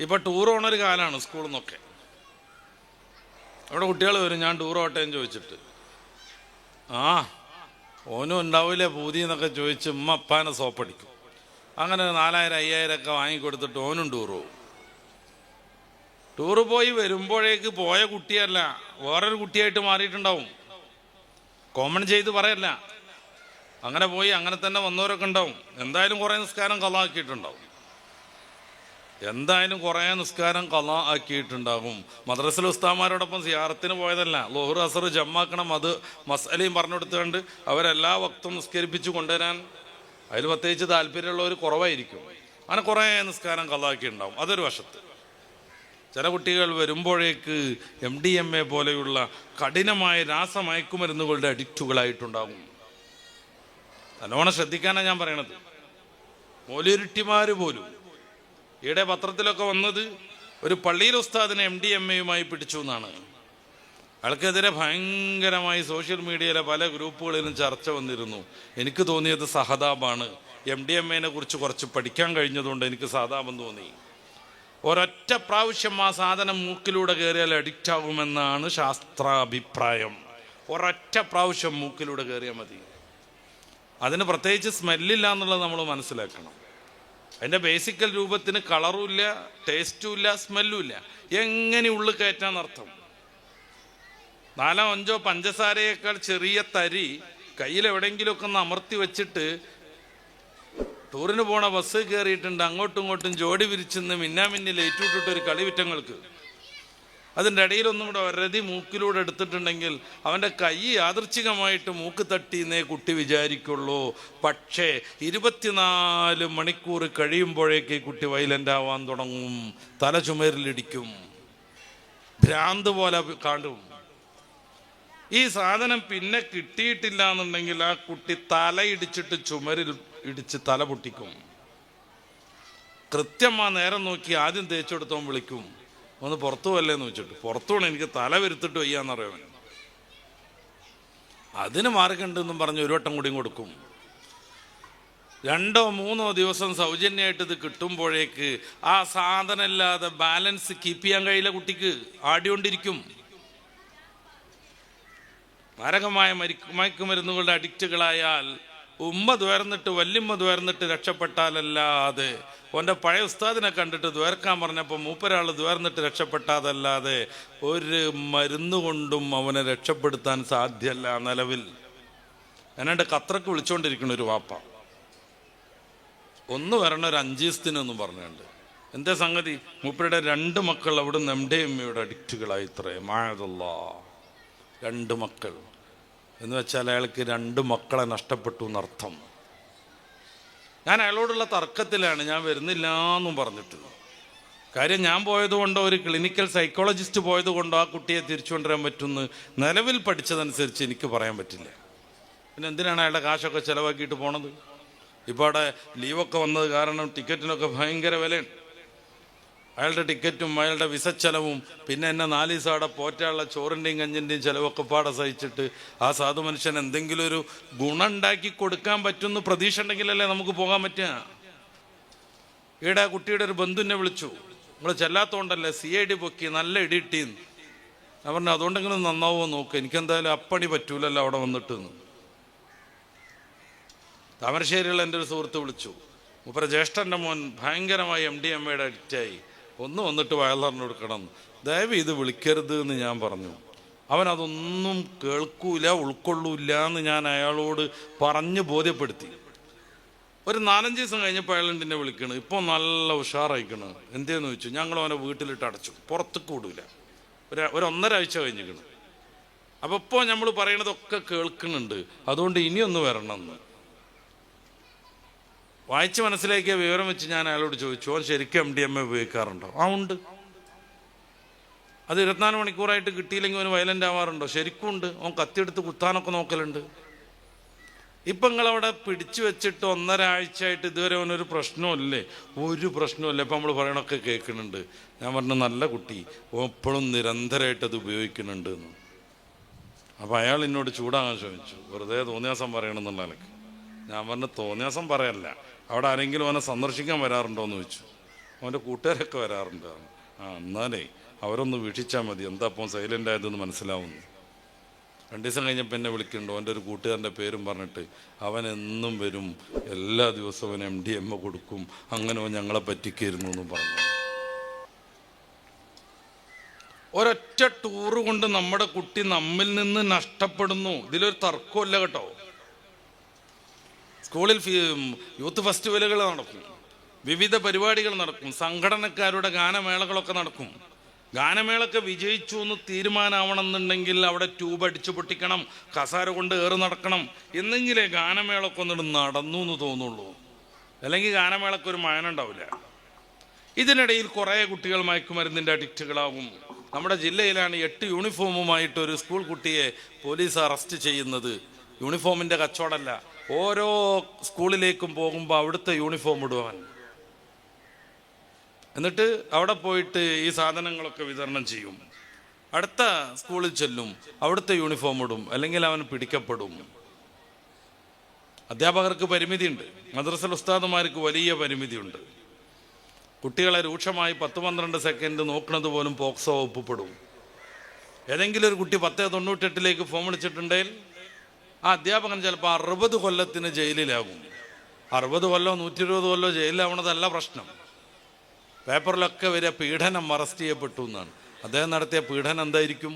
ഇപ്പം ടൂർ പോണൊരു കാലമാണ് സ്കൂളിൽ നിന്നൊക്കെ. അവിടെ കുട്ടികൾ വരും, ഞാൻ ടൂർ പോട്ടെ എന്ന് ചോദിച്ചിട്ട്. ആ ഓനും ഉണ്ടാവില്ലേ പൂതി എന്നൊക്കെ ചോദിച്ച് ഉമ്മ അപ്പാനെ സോപ്പടിക്കും. അങ്ങനെ 4000 5000 ഒക്കെ വാങ്ങിക്കൊടുത്തിട്ട് ഓനും ടൂർ പോകും. ടൂറ് പോയി വരുമ്പോഴേക്ക് പോയ കുട്ടിയല്ല, വേറൊരു കുട്ടിയായിട്ട് മാറിയിട്ടുണ്ടാവും. കോമൺ ചെയ്ത് പറയല്ല, അങ്ങനെ പോയി അങ്ങനെ തന്നെ വന്നവരൊക്കെ ഉണ്ടാവും. എന്തായാലും കുറേ നിസ്കാരം ഖളാ ആക്കിയിട്ടുണ്ടാവും. മദ്രസയിലെ ഉസ്താദന്മാരോടൊപ്പം സിയാറത്തിന് പോയതല്ല, ളുഹർ അസർ ജമ്മാക്കണം, അത് മസ്അലയും പറഞ്ഞു കൊടുത്തുകൊണ്ട് അവരെല്ലാ വക്തും നിസ്കരിപ്പിച്ച് കൊണ്ടുവരാൻ അതിൽ പ്രത്യേകിച്ച് താല്പര്യമുള്ളവർ കുറവായിരിക്കും. അങ്ങനെ കുറേ നിസ്കാരം ഖളാ ആക്കിയിട്ടുണ്ടാവും. അതൊരു വശത്ത്. ചില കുട്ടികൾ വരുമ്പോഴേക്ക് MDMA പോലെയുള്ള കഠിനമായ രാസമയക്കുമരുന്നുകളുടെ അഡിക്റ്റുകളായിട്ടുണ്ടാകും. നല്ലോണം ശ്രദ്ധിക്കാനാണ് ഞാൻ പറയണത്. മൗലവിമാർ പോലും ഈയിടെ പത്രത്തിലൊക്കെ വന്നത് ഒരു പള്ളിയിൽ ഉസ്താദിനെ MDMAയുമായി പിടിച്ചു എന്നാണ്. അയാൾക്കെതിരെ ഭയങ്കരമായി സോഷ്യൽ മീഡിയയിലെ പല ഗ്രൂപ്പുകളിലും ചർച്ച വന്നിരുന്നു. എനിക്ക് തോന്നിയത് സഹതാപാണ്. MDMAനെ കുറിച്ച് കുറച്ച് പഠിക്കാൻ കഴിഞ്ഞതുകൊണ്ട് എനിക്ക് സഹതാപം തോന്നി. ഒരൊറ്റ പ്രാവശ്യം ആ സാധനം മൂക്കിലൂടെ കയറിയാൽ അഡിക്റ്റ് ആകുമെന്നാണ് ശാസ്ത്രാഭിപ്രായം. ഒരൊറ്റ പ്രാവശ്യം മൂക്കിലൂടെ കയറിയാൽ മതി. അതിന് പ്രത്യേകിച്ച് സ്മെല്ലില്ല എന്നുള്ളത് നമ്മൾ മനസ്സിലാക്കണം. അതിൻ്റെ ബേസിക്കൽ രൂപത്തിന് കളറും ഇല്ല, ടേസ്റ്റും ഇല്ല, സ്മെല്ലും ഇല്ല. എങ്ങനെ ഉള്ളിൽ കയറ്റാന്നർത്ഥം. 4-5 പഞ്ചസാരയേക്കാൾ ചെറിയ തരി കയ്യിൽ എവിടെയെങ്കിലുമൊക്കെ ഒന്ന് അമർത്തി വെച്ചിട്ട് ടൂറിന് പോണ ബസ് കയറിയിട്ടുണ്ട്, അങ്ങോട്ടും ഇങ്ങോട്ടും ജോഡി വിരിച്ചെന്ന് മിന്നാമിന്നി ലൈറ്റ് ഇട്ടിട്ടൊരു കളി വിറ്റങ്ങൾക്ക്. അതിൻ്റെ ഇടയിലൊന്നും കൂടെ ഒരതി മൂക്കിലൂടെ എടുത്തിട്ടുണ്ടെങ്കിൽ അവൻ്റെ കൈ യാദൃച്ഛികമായിട്ട് മൂക്ക് തട്ടിയെന്നേ കുട്ടി വിചാരിക്കുള്ളൂ. പക്ഷേ 24 മണിക്കൂർ കഴിയുമ്പോഴേക്ക് കുട്ടി വയലൻ്റ് ആവാൻ തുടങ്ങും, തല ചുമരിലിടിക്കും, ഭ്രാന്ത് പോലെ കാണും. ഈ സാധനം പിന്നെ കിട്ടിയിട്ടില്ല എന്നുണ്ടെങ്കിൽ ആ കുട്ടി തല ഇടിച്ചിട്ട് ചുമരിൽ ഇടിച്ച് തല പൊട്ടിക്കും. കൃത്യമാ നേരം നോക്കി ആദ്യം തേച്ചെടുത്തോൻ വിളിക്കും, ഒന്ന് പുറത്തു പോയല്ലേന്ന് വെച്ചിട്ട്. പുറത്തു പോകണം, എനിക്ക് തല വരുത്തിട്ട് വയ്യാന്നറിയാൻ. അതിന് മാർഗമുണ്ടെന്നും പറഞ്ഞ് ഒരു വട്ടം കൂടിയും കൊടുക്കും. 2-3 ദിവസം സൗജന്യമായിട്ട് ഇത് കിട്ടുമ്പോഴേക്ക് ആ സാധനം ഇല്ലാതെ ബാലൻസ് കീപ്പ് ചെയ്യാൻ കഴിയില്ല കുട്ടിക്ക്, ആടിക്കൊണ്ടിരിക്കും. മാരകമായ മയക്കുമരുന്നുകളുടെ അഡിക്റ്റുകളായാൽ ഉമ്മ ദ്വേർന്നിട്ട് വല്യമ്മ ദ്വേർന്നിട്ട് രക്ഷപ്പെട്ടാലല്ലാതെ, ഓൻ്റെ പഴയ ഉസ്താദിനെ കണ്ടിട്ട് ദ്വേർക്കാൻ പറഞ്ഞപ്പോൾ മൂപ്പരാൾ ദ്വേർന്നിട്ട് രക്ഷപ്പെട്ടാതല്ലാതെ ഒരു മരുന്നുകൊണ്ടും അവനെ രക്ഷപ്പെടുത്താൻ സാധ്യമല്ല നിലവിൽ. എന്നാണ്ട് ഖത്തർക്ക് വിളിച്ചുകൊണ്ടിരിക്കുന്ന ഒരു വാപ്പ, ഒന്ന് വരണ ഒരു 5 ദിവസത്തിനൊന്നും പറഞ്ഞുണ്ട്. എന്താ സംഗതി? മൂപ്പരുടെ 2 മക്കൾ അവിടുന്ന് MDMAയുടെ അഡിക്റ്റുകളായി. ഇത്രേ മായതല്ലാ, 2 മക്കൾ എന്ന് വെച്ചാൽ അയാൾക്ക് 2 മക്കളെ നഷ്ടപ്പെട്ടു എന്നർത്ഥം. ഞാൻ അയാളോടുള്ള തർക്കത്തിലാണ്, ഞാൻ വരുന്നില്ല എന്നും പറഞ്ഞിട്ട്. കാര്യം ഞാൻ പോയതുകൊണ്ടോ ഒരു ക്ലിനിക്കൽ സൈക്കോളജിസ്റ്റ് പോയതുകൊണ്ടോ ആ കുട്ടിയെ തിരിച്ചു കൊണ്ടുവരാൻ പറ്റുമെന്ന് നിലവിൽ പഠിച്ചതനുസരിച്ച് എനിക്ക് പറയാൻ പറ്റില്ല. പിന്നെ എന്തിനാണ് അയാളുടെ കാശൊക്കെ ചിലവാക്കിയിട്ട് പോണത്? ഇപ്പോൾ അവിടെ ലീവൊക്കെ വന്നത് കാരണം ടിക്കറ്റിനൊക്കെ ഭയങ്കര വിലയുണ്ട്. അയാളുടെ ടിക്കറ്റും അയാളുടെ വിസ ചെലവും പിന്നെ എന്നെ 4 ദിവസം അവിടെ പോറ്റാനുള്ള ചോറിൻ്റെയും കഞ്ഞിൻ്റെയും ചിലവൊക്കെ പാടെ സഹിച്ചിട്ട് ആ സാധു മനുഷ്യൻ എന്തെങ്കിലും ഒരു ഗുണം ഉണ്ടാക്കി കൊടുക്കാൻ പറ്റുമെന്ന് പ്രതീക്ഷ ഉണ്ടെങ്കിലല്ലേ നമുക്ക് പോകാൻ പറ്റുക. ഈടെ കുട്ടിയുടെ ഒരു ബന്ധുവിനെ വിളിച്ചു, നമ്മൾ ചെല്ലാത്തോണ്ടല്ലേ CID പൊക്കി നല്ല ഇടിയിട്ടീന്ന്. ഞാൻ പറഞ്ഞു അതുകൊണ്ടെങ്കിലും നന്നാവുമോ നോക്ക്, എനിക്കെന്തായാലും അപ്പണി പറ്റൂലല്ലോ അവിടെ വന്നിട്ട്. താമരശ്ശേരിയുള്ള എൻ്റെ ഒരു സുഹൃത്ത് വിളിച്ചു, മൂപ്പര ജ്യേഷ്ഠൻ്റെ മോൻ ഭയങ്കരമായി MDMAയുടെ അഡിക്റ്റായി, ഒന്ന് വന്നിട്ട് വയലറിന് കൊടുക്കണം, ദയവ് ഇത് വിളിക്കരുത് എന്ന് ഞാൻ പറഞ്ഞു. അവനതൊന്നും കേൾക്കൂല, ഉൾക്കൊള്ളൂല്ല എന്ന് ഞാൻ അയാളോട് പറഞ്ഞ് ബോധ്യപ്പെടുത്തി. ഒരു 4-5 ദിവസം കഴിഞ്ഞപ്പോൾ അയാൾ എന്നെ വിളിക്കണ്, ഇപ്പോൾ നല്ല ഉഷാറായിക്കണ്. എന്തേന്ന് ചോദിച്ചു. ഞങ്ങൾ അവനെ വീട്ടിലിട്ട് അടച്ചു, പുറത്തേക്ക് വിടൂല. ഒരു 1.5 ആഴ്ച കഴിഞ്ഞിരിക്കണം. അപ്പോൾ ഇപ്പോൾ നമ്മൾ പറയണതൊക്കെ കേൾക്കുന്നുണ്ട്, അതുകൊണ്ട് ഇനിയൊന്ന് വരണം എന്ന് വായിച്ച് മനസ്സിലാക്കിയ വിവരം വെച്ച് ഞാൻ അയാളോട് ചോദിച്ചു, അവൻ ശരിക്കും MDMA ഉപയോഗിക്കാറുണ്ടോ? ആ ഉണ്ട്. അത് 24 മണിക്കൂറായിട്ട് കിട്ടിയില്ലെങ്കിൽ അവന് വയലൻ്റ് ആവാറുണ്ടോ? ശരിക്കും ഉണ്ട്. അവൻ കത്തിയെടുത്ത് കുത്താനൊക്കെ നോക്കലുണ്ട്. ഇപ്പം നിങ്ങളവിടെ പിടിച്ചു വെച്ചിട്ട് 1.5 ആഴ്ചയായിട്ട് ഇതുവരെ അവനൊരു പ്രശ്നമില്ലേ? ഒരു പ്രശ്നമില്ല. ഇപ്പം നമ്മൾ പറയണൊക്കെ കേൾക്കുന്നുണ്ട്. ഞാൻ പറഞ്ഞു നല്ല കുട്ടി, എപ്പോഴും നിരന്തരമായിട്ട് അത് ഉപയോഗിക്കുന്നുണ്ട് എന്ന്. അപ്പം അയാൾ എന്നോട് ചൂടാകാൻ ശ്രമിച്ചു, വെറുതെ തോന്നിയാസം പറയണമെന്നുള്ള നിലക്ക്. ഞാൻ പറഞ്ഞു തോന്നിയാസം പറയല്ല, അവിടെ ആരെങ്കിലും അവനെ സന്ദർശിക്കാൻ വരാറുണ്ടോ എന്ന് ചോദിച്ചു. അവൻ്റെ കൂട്ടുകാരൊക്കെ വരാറുണ്ട്. എന്നാലേ അവരൊന്ന് വീക്ഷിച്ചാൽ മതി, എന്താ അപ്പം സൈലൻ്റ് ആയതെന്ന് മനസ്സിലാവുന്നു. 2 ദിവസം കഴിഞ്ഞപ്പോൾ എന്നെ വിളിക്കുന്നുണ്ട്, അവൻ്റെ ഒരു കൂട്ടുകാരൻ്റെ പേരും പറഞ്ഞിട്ട്. അവൻ എന്നും വരും, എല്ലാ ദിവസവും അവൻ MDMA കൊടുക്കും, അങ്ങനെ അവൻ ഞങ്ങളെ പറ്റിക്കായിരുന്നു എന്നും പറഞ്ഞു. ഒരൊറ്റ ടൂറ് കൊണ്ട് നമ്മുടെ കുട്ടി നമ്മിൽ നിന്ന് നഷ്ടപ്പെടുന്നു. ഇതിലൊരു തർക്കമില്ല കേട്ടോ. സ്കൂളിൽ യൂത്ത് ഫെസ്റ്റിവലുകൾ നടക്കും, വിവിധ പരിപാടികൾ നടക്കും, സംഘടനക്കാരുടെ ഗാനമേളകളൊക്കെ നടക്കും. ഗാനമേളൊക്കെ വിജയിച്ചു എന്ന് തീരുമാനമാവണമെന്നുണ്ടെങ്കിൽ അവിടെ ട്യൂബ് അടിച്ചു പൊട്ടിക്കണം, കസാര കൊണ്ട് ഏറ് നടക്കണം, എന്നെങ്കിലേ ഗാനമേളൊക്കെ ഒന്നിട്ട് നടന്നു എന്ന് തോന്നുള്ളൂ. അല്ലെങ്കിൽ ഗാനമേളക്ക് ഒരു മായനുണ്ടാവില്ല. ഇതിനിടയിൽ കുറേ കുട്ടികൾ മയക്കുമരുന്നിൻ്റെ അഡിക്റ്റുകളാവും. നമ്മുടെ ജില്ലയിലാണ് 8 യൂണിഫോമുമായിട്ട് ഒരു സ്കൂൾ കുട്ടിയെ പോലീസ് അറസ്റ്റ് ചെയ്യുന്നത്. യൂണിഫോമിൻ്റെ കച്ചവടമല്ല, ഓരോ സ്കൂളിലേക്കും പോകുമ്പോൾ അവിടുത്തെ യൂണിഫോം ഇടുവാൻ, എന്നിട്ട് അവിടെ പോയിട്ട് ഈ സാധനങ്ങളൊക്കെ വിതരണം ചെയ്യും. അടുത്ത സ്കൂളിൽ ചെല്ലും, അവിടുത്തെ യൂണിഫോം ഇടും, അല്ലെങ്കിൽ അവൻ പിടിക്കപ്പെടും. അധ്യാപകർക്ക് പരിമിതിയുണ്ട്, മദ്രസ ഉസ്താദുമാർക്ക് വലിയ പരിമിതിയുണ്ട്. കുട്ടികളെ രൂക്ഷമായി 10-12 സെക്കൻഡ് നോക്കുന്നത് പോലും പോക്സോ ഒപ്പപ്പെടും. ഏതെങ്കിലും ഒരു കുട്ടി 1098 ഫോം വിളിച്ചിട്ടുണ്ടെങ്കിൽ ആ അധ്യാപകൻ ചിലപ്പോൾ 60 കൊല്ലത്തിന് ജയിലിലാകും. 60 കൊല്ലോ 120 കൊല്ലോ ജയിലിലാവണതല്ല പ്രശ്നം. പേപ്പറിലൊക്കെ വരെ പീഡനം അറസ്റ്റ് ചെയ്യപ്പെട്ടു എന്നാണ്. അദ്ദേഹം നടത്തിയ പീഡനം എന്തായിരിക്കും?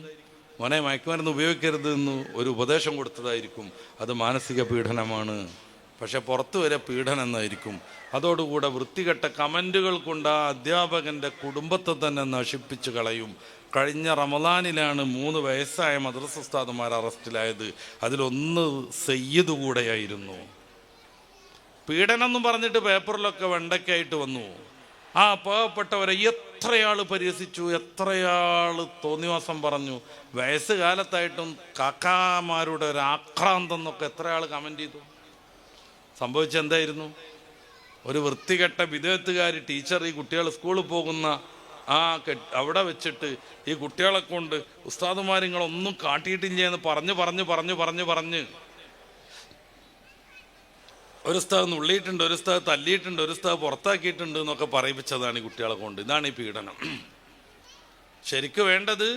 മോനെ മയക്കുമരുന്ന് ഉപയോഗിക്കരുത് എന്ന് ഒരു ഉപദേശം കൊടുത്തതായിരിക്കും. അത് മാനസിക പീഡനമാണ്. പക്ഷെ പുറത്തു വരെ പീഡനം എന്നായിരിക്കും. അതോടുകൂടെ വൃത്തികെട്ട കമൻറ്റുകൾ കൊണ്ട് ആ അധ്യാപകൻ്റെ കുടുംബത്തെ തന്നെ നശിപ്പിച്ച് കളയും. കഴിഞ്ഞ റമദാനിലാണ് 3 വയസ്സായ മദ്രസ ഉസ്താദുമാർ അറസ്റ്റിലായത്. അതിലൊന്ന് സയ്യിദ് കൂടെയായിരുന്നു. പീഡനം എന്ന് പറഞ്ഞിട്ട് പേപ്പറിലൊക്കെ വെണ്ടയ്ക്കായിട്ട് വന്നു. ആ പാവപ്പെട്ടവരെ എത്രയാൾ പരിഹസിച്ചു, എത്രയാൾ തോന്നിവാസം പറഞ്ഞു. വയസ്സുകാലത്തായിട്ടും കാക്കാമാരുടെ ഒരു ആക്രാന്തം എന്നൊക്കെ എത്രയാൾ കമൻ്റ് ചെയ്തു. സംഭവിച്ചെന്തായിരുന്നു? ഒരു വൃത്തികെട്ട വിദേഹത്തുകാരി ടീച്ചർ ഈ കുട്ടികൾ സ്കൂളിൽ പോകുന്ന അവിടെ വെച്ചിട്ട് ഈ കുട്ടികളെ കൊണ്ട് ഉസ്താദുമാരിങ്ങളൊന്നും കാട്ടിയിട്ടില്ല എന്ന് പറഞ്ഞ് ഒരു ഉസ്താദ് നുള്ളിയിട്ടുണ്ട്, ഒരു ഉസ്താദ് തല്ലിയിട്ടുണ്ട്, ഒരു ഉസ്താദ് പുറത്താക്കിയിട്ടുണ്ട് എന്നൊക്കെ പറയിപ്പിച്ചതാണ് ഈ കുട്ടികളെ കൊണ്ട്. ഇതാണ് ഈ പീഡനം. ശരിക്കും വേണ്ടത്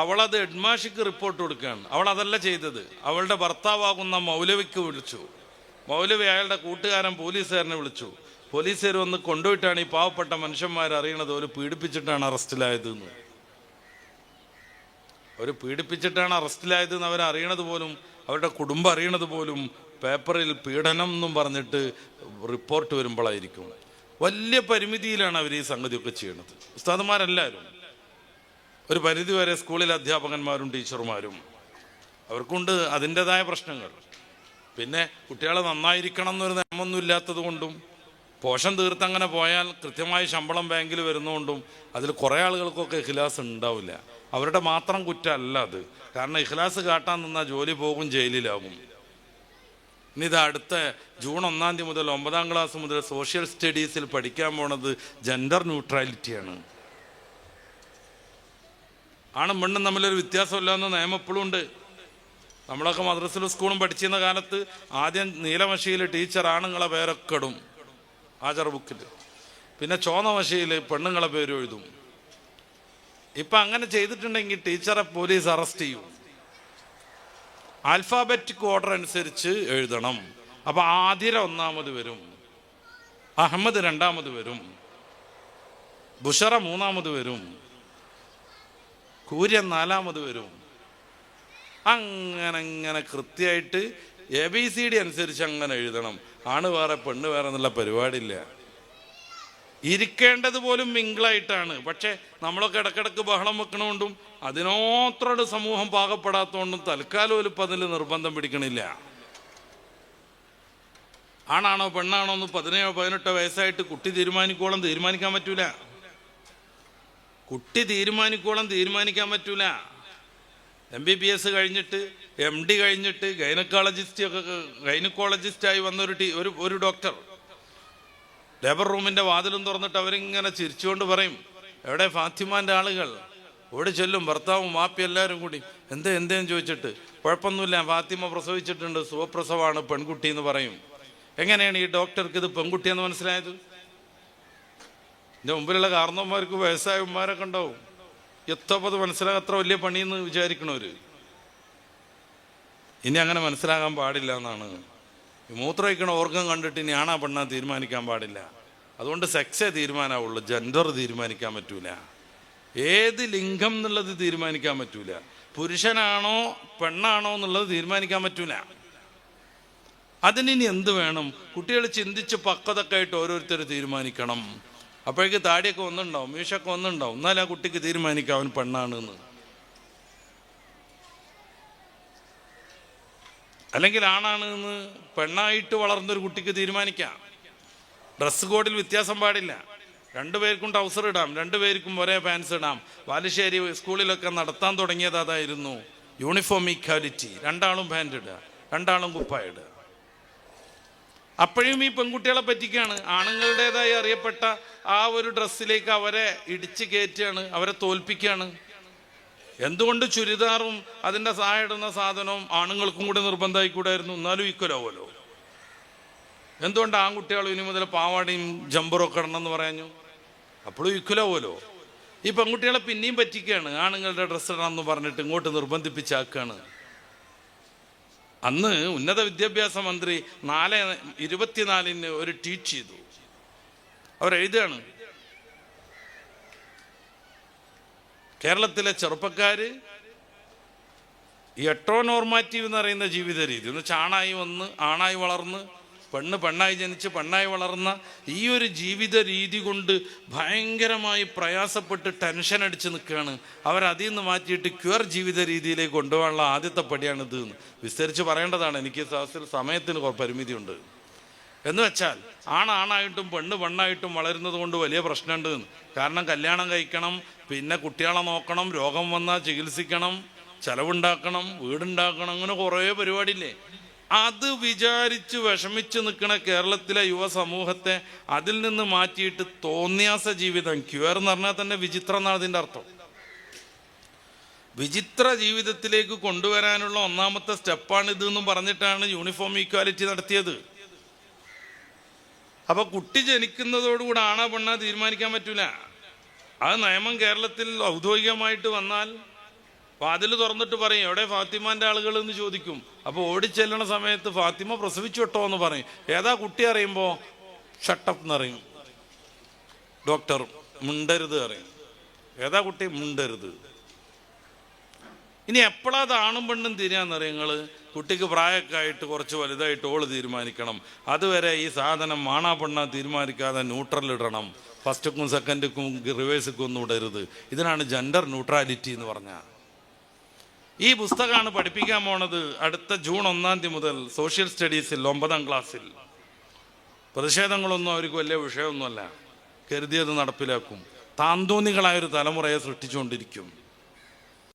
അവളത് ഹെഡ്മാഷിക്ക് റിപ്പോർട്ട് കൊടുക്കുകയാണ്. അവൾ അതല്ല ചെയ്തത്. അവളുടെ ഭർത്താവാകുന്ന മൗലവിക്ക് വിളിച്ചു. മൗലവി അയാളുടെ കൂട്ടുകാരൻ പോലീസുകാരനെ വിളിച്ചു. പോലീസുകാർ വന്ന് കൊണ്ടുപോയിട്ടാണ് ഈ പാവപ്പെട്ട മനുഷ്യന്മാർ അറിയണത് ഒരു പീഡിപ്പിച്ചിട്ടാണ് അറസ്റ്റിലായതെന്ന്. ഒരു പീഡിപ്പിച്ചിട്ടാണ് അറസ്റ്റിലായതെന്ന് അവരറിയണത് പോലും, അവരുടെ കുടുംബം അറിയണത് പോലും പേപ്പറിൽ പീഡനം എന്നും പറഞ്ഞിട്ട് റിപ്പോർട്ട് വരുമ്പോഴായിരിക്കും. വലിയ പരിമിതിയിലാണ് അവർ ഈ സംഗതിയൊക്കെ ചെയ്യണത്. ഉസ്താദുമാരെല്ലാവരും ഒരു പരിധിവരെ സ്കൂളിലെ അധ്യാപകന്മാരും ടീച്ചർമാരും അവർക്കുണ്ട് അതിൻ്റെതായ പ്രശ്നങ്ങൾ. പിന്നെ കുട്ടികളെ നന്നായിരിക്കണം എന്നൊരു നിയമമൊന്നും ഇല്ലാത്തത് കൊണ്ടും പോഷൻ തീർത്തങ്ങനെ പോയാൽ കൃത്യമായി ശമ്പളം ബാങ്കിൽ വരുന്നതുകൊണ്ടും അതിൽ കുറേ ആളുകൾക്കൊക്കെ ഇഖ്ലാസ് ഉണ്ടാവില്ല. അവരുടെ മാത്രം കുറ്റമല്ല അത്. കാരണം ഇഖ്ലാസ് കാട്ടാൻ നിന്നാൽ ജോലി പോകും, ജയിലിലാകും. ഇനി ഇത് അടുത്ത ജൂൺ 1 തീയതി മുതൽ 9ാം ക്ലാസ് മുതൽ സോഷ്യൽ സ്റ്റഡീസിൽ പഠിക്കാൻ പോണത് ജെൻഡർ ന്യൂട്രാലിറ്റിയാണ്. ആണും പെണ്ണും തമ്മിലൊരു വ്യത്യാസമില്ലാന്ന് നിയമം എപ്പോഴും ഉണ്ട്. നമ്മളൊക്കെ മദ്രസയിലും സ്കൂളും പഠിച്ചിരുന്ന കാലത്ത് ആദ്യം നീലമഷിയിൽ ടീച്ചർ ആണുങ്ങളെ പേരൊക്കെ ഇടും ആചാർ ബുക്കിൽ, പിന്നെ ചുവന്ന മഷിയിൽ പെണ്ണുങ്ങളെ പേര് എഴുതും. ഇപ്പം അങ്ങനെ ചെയ്തിട്ടുണ്ടെങ്കിൽ ടീച്ചറെ പോലീസ് അറസ്റ്റ് ചെയ്യും. ആൽഫാബറ്റിക് ഓർഡർ അനുസരിച്ച് എഴുതണം. അപ്പം ആതിര 1ാമത് വരും, അഹമ്മദ് 2ാമത് വരും, ബുഷറ 3ാമത് വരും, കൂര്യൻ 4ാമത് വരും. അങ്ങനെ കൃത്യമായിട്ട് ABCD അനുസരിച്ച് അങ്ങനെ എഴുതണം. ആണ് വേറെ പെണ്ണ് വേറെ എന്നുള്ള പരിപാടിയില്ല. ഇരിക്കേണ്ടത് പോലും മിങ്കിളായിട്ടാണ്. പക്ഷെ നമ്മളൊക്കെ ഇടക്കിടക്ക് ബഹളം വെക്കണോണ്ടും അതിനോത്രട് സമൂഹം പാകപ്പെടാത്തതുകൊണ്ടും തൽക്കാലം ഒരു അതിൽ നിർബന്ധം പിടിക്കണില്ല. ആണാണോ പെണ്ണാണോ എന്ന് 17-18 വയസ്സായിട്ട് കുട്ടി തീരുമാനിക്കാൻ പറ്റൂല. കുട്ടി തീരുമാനിക്കാൻ പറ്റൂല. MBBS കഴിഞ്ഞിട്ട് MD കഴിഞ്ഞിട്ട് ഗൈനക്കോളജിസ്റ്റായി വന്ന ഒരു ഡോക്ടർ ലേബർ റൂമിൻ്റെ വാതിലും തുറന്നിട്ട് അവരിങ്ങനെ ചിരിച്ചുകൊണ്ട് പറയും, എവിടെ ഫാത്തിമാൻ്റെ ആളുകൾ? ഓടി ചെല്ലും, ഭർത്താവും മാപ്പി എല്ലാവരും കൂടി. എന്തേന്ന് ചോദിച്ചിട്ട്, കുഴപ്പമൊന്നുമില്ല, ഫാത്തിമ പ്രസവിച്ചിട്ടുണ്ട്, സുഖപ്രസവമാണ്, പെൺകുട്ടി എന്ന് പറയും. എങ്ങനെയാണ് ഈ ഡോക്ടർക്ക് ഇത് പെൺകുട്ടിയെന്ന് മനസ്സിലായത്? എൻ്റെ മുമ്പിലുള്ള കാരണവന്മാർക്ക് വയസ്സായവന്മാരൊക്കെ ഉണ്ടാവും, എത്തപ്പത് മനസ്സിലാകാൻ അത്ര വലിയ പണിയെന്ന് വിചാരിക്കണവര്. ഇനി അങ്ങനെ മനസ്സിലാകാൻ പാടില്ല എന്നാണ്. മൂത്രമൊഴിക്കണ ഓർഗം കണ്ടിട്ട് ഇനി ആണാ പെണ്ണാ തീരുമാനിക്കാൻ പാടില്ല. അതുകൊണ്ട് സെക്സേ തീരുമാനമാവുള്ളൂ, ജെൻഡർ തീരുമാനിക്കാൻ പറ്റൂല. ഏത് ലിംഗം എന്നുള്ളത് തീരുമാനിക്കാൻ പറ്റൂല. പുരുഷനാണോ പെണ്ണാണോ എന്നുള്ളത് തീരുമാനിക്കാൻ പറ്റൂല. അതിനി എന്ത് വേണം? കുട്ടികൾ ചിന്തിച്ച് പക്വതൊക്കെ ആയിട്ട് ഓരോരുത്തർ തീരുമാനിക്കണം. അപ്പോഴേക്ക് താടിയൊക്കെ ഒന്നുണ്ടാവും, മീശൊക്കെ ഒന്നുണ്ടാവും, എന്നാലും ആ കുട്ടിക്ക് തീരുമാനിക്കാം അവൻ പെണ്ണാണ് എന്ന്. അല്ലെങ്കിൽ ആണാണ് എന്ന് പെണ്ണായിട്ട് വളർന്നൊരു കുട്ടിക്ക് തീരുമാനിക്കാം. ഡ്രസ് കോഡിൽ വ്യത്യാസം പാടില്ല. രണ്ടുപേർക്കും ട്രൗസർ ഇടാം, രണ്ടുപേർക്കും ഒരേ പാൻസ് ഇടാം. ബാലുശ്ശേരി സ്കൂളിലൊക്കെ നടത്താൻ തുടങ്ങിയത് അതായിരുന്നു, യൂണിഫോം ഈക്വാലിറ്റി. രണ്ടാളും പാൻറ് ഇടുക, രണ്ടാളും കുപ്പായ ഇടുക. അപ്പോഴും ഈ പെൺകുട്ടികളെ പറ്റിക്കാണ്. ആണുങ്ങളുടേതായി അറിയപ്പെട്ട ആ ഒരു ഡ്രസ്സിലേക്ക് അവരെ ഇടിച്ച് കയറ്റുകയാണ്, അവരെ തോൽപ്പിക്കുകയാണ്. എന്തുകൊണ്ട് ചുരിദാറും അതിൻ്റെ സഹായം ഇടുന്ന സാധനവും ആണുങ്ങൾക്കും കൂടെ നിർബന്ധമായിക്കൂടായിരുന്നു? എന്നാലും ഈക്വൽ ആവുമല്ലോ. എന്തുകൊണ്ട് ആൺകുട്ടികൾ ഇനി മുതൽ പാവാടയും ജമ്പറൊക്കെ ഇടണമെന്ന് പറഞ്ഞു? അപ്പോഴും ഈക്വൽ ആവുമല്ലോ. ഈ പെൺകുട്ടികളെ പിന്നെയും പറ്റിക്കുകയാണ്, ആണുങ്ങളുടെ ഡ്രസ്സ് ഇടണമെന്ന് പറഞ്ഞിട്ട് ഇങ്ങോട്ട് നിർബന്ധിപ്പിച്ചാക്കുകയാണ്. അന്ന് ഉന്നത വിദ്യാഭ്യാസ മന്ത്രി 4/24 ഒരു ട്വീറ്റ് ചെയ്തു. അവരെഴുതുകയാണ്, കേരളത്തിലെ ചെറുപ്പക്കാര് ഈ എട്രോനോർമാറ്റീവ് എന്ന് പറയുന്ന ജീവിത രീതി, എന്ന് വെച്ചാൽ ആണായി വന്ന് ആണായി വളർന്ന് പെണ്ണായി ജനിച്ച് പെണ്ണായി വളർന്ന ഈ ഒരു ജീവിത രീതി കൊണ്ട് ഭയങ്കരമായി പ്രയാസപ്പെട്ട് ടെൻഷൻ അടിച്ച് നിൽക്കുകയാണ്. അവരതിൽ നിന്ന് മാറ്റിയിട്ട് ക്യൂർ ജീവിത രീതിയിലേക്ക് കൊണ്ടുപോകാനുള്ള ആദ്യത്തെ പടിയാണിത് എന്ന് വിസ്തരിച്ച് പറയേണ്ടതാണ്. എനിക്ക് സമയത്തിന് പരിമിതിയുണ്ട്. എന്ന് വെച്ചാൽ ആണായിട്ടും പെണ്ണായിട്ടും വളരുന്നത് കൊണ്ട് വലിയ പ്രശ്നമുണ്ട്. കാരണം കല്യാണം കഴിക്കണം, പിന്നെ കുട്ടികളെ നോക്കണം, രോഗം വന്നാൽ ചികിത്സിക്കണം, ചെലവുണ്ടാക്കണം, വീടുണ്ടാക്കണം, അങ്ങനെ കുറേ പരിപാടിയില്ലേ. അത് വിചാരിച്ച് വിഷമിച്ച് നിൽക്കുന്ന കേരളത്തിലെ യുവസമൂഹത്തെ അതിൽ നിന്ന് മാറ്റിയിട്ട് തോന്നിയാസ ജീവിതം, ക്യൂർ എന്ന് പറഞ്ഞാൽ തന്നെ വിചിത്രം എന്നാണ് അതിൻ്റെ അർത്ഥം, വിചിത്ര ജീവിതത്തിലേക്ക് കൊണ്ടുവരാനുള്ള ഒന്നാമത്തെ സ്റ്റെപ്പാണ് ഇതെന്നും പറഞ്ഞിട്ടാണ് യൂണിഫോം ഈക്വാലിറ്റി നടത്തിയത്. അപ്പൊ കുട്ടി ജനിക്കുന്നതോടുകൂടെ ആണാ പെണ്ണാ തീരുമാനിക്കാൻ പറ്റൂല. അത് നിയമം കേരളത്തിൽ ഔദ്യോഗികമായിട്ട് വന്നാൽ വാതിൽ തുറന്നിട്ട് പറയും, എവിടെ ഫാത്തിമാന്റെ ആളുകൾ എന്ന് ചോദിക്കും. അപ്പോൾ ഓടിച്ചെല്ലണ സമയത്ത് ഫാത്തിമ പ്രസവിച്ചു വിട്ടോ എന്ന് പറയും. ഏതാ കുട്ടി അറിയുമ്പോൾ ഷട്ടപ്പ് എന്നറിയും, ഡോക്ടർ മുണ്ടരുത് അറിയും. ഏതാ കുട്ടി? മുണ്ടരുത്. ഇനി എപ്പോഴത് ആണും പെണ്ണും തിരിയാന്നറിയും നിങ്ങൾ? കുട്ടിക്ക് പ്രായമൊക്കെ ആയിട്ട് കുറച്ച് വലുതായിട്ട് ഓള് തീരുമാനിക്കണം. അതുവരെ ഈ സാധനം ആണാ പെണ്ണാ തീരുമാനിക്കാതെ ന്യൂട്രൽ ഇടണം. ഫസ്റ്റുക്കും സെക്കൻഡുക്കും റിവേഴ്സുക്കും ഒന്നും ഇടരുത്. ഇതിനാണ് ജെൻഡർ ന്യൂട്രാലിറ്റി എന്ന് പറഞ്ഞാൽ. ഈ പുസ്തകമാണ് പഠിപ്പിക്കാൻ പോണത് അടുത്ത ജൂൺ 1 മുതൽ സോഷ്യൽ സ്റ്റഡീസിൽ 9ാം ക്ലാസ്സിൽ. പ്രതിഷേധങ്ങളൊന്നും അവർക്ക് വലിയ വിഷയമൊന്നുമല്ല, കരുതിയത് നടപ്പിലാക്കും. താന്തോന്നികളായൊരു തലമുറയെ സൃഷ്ടിച്ചുകൊണ്ടിരിക്കും.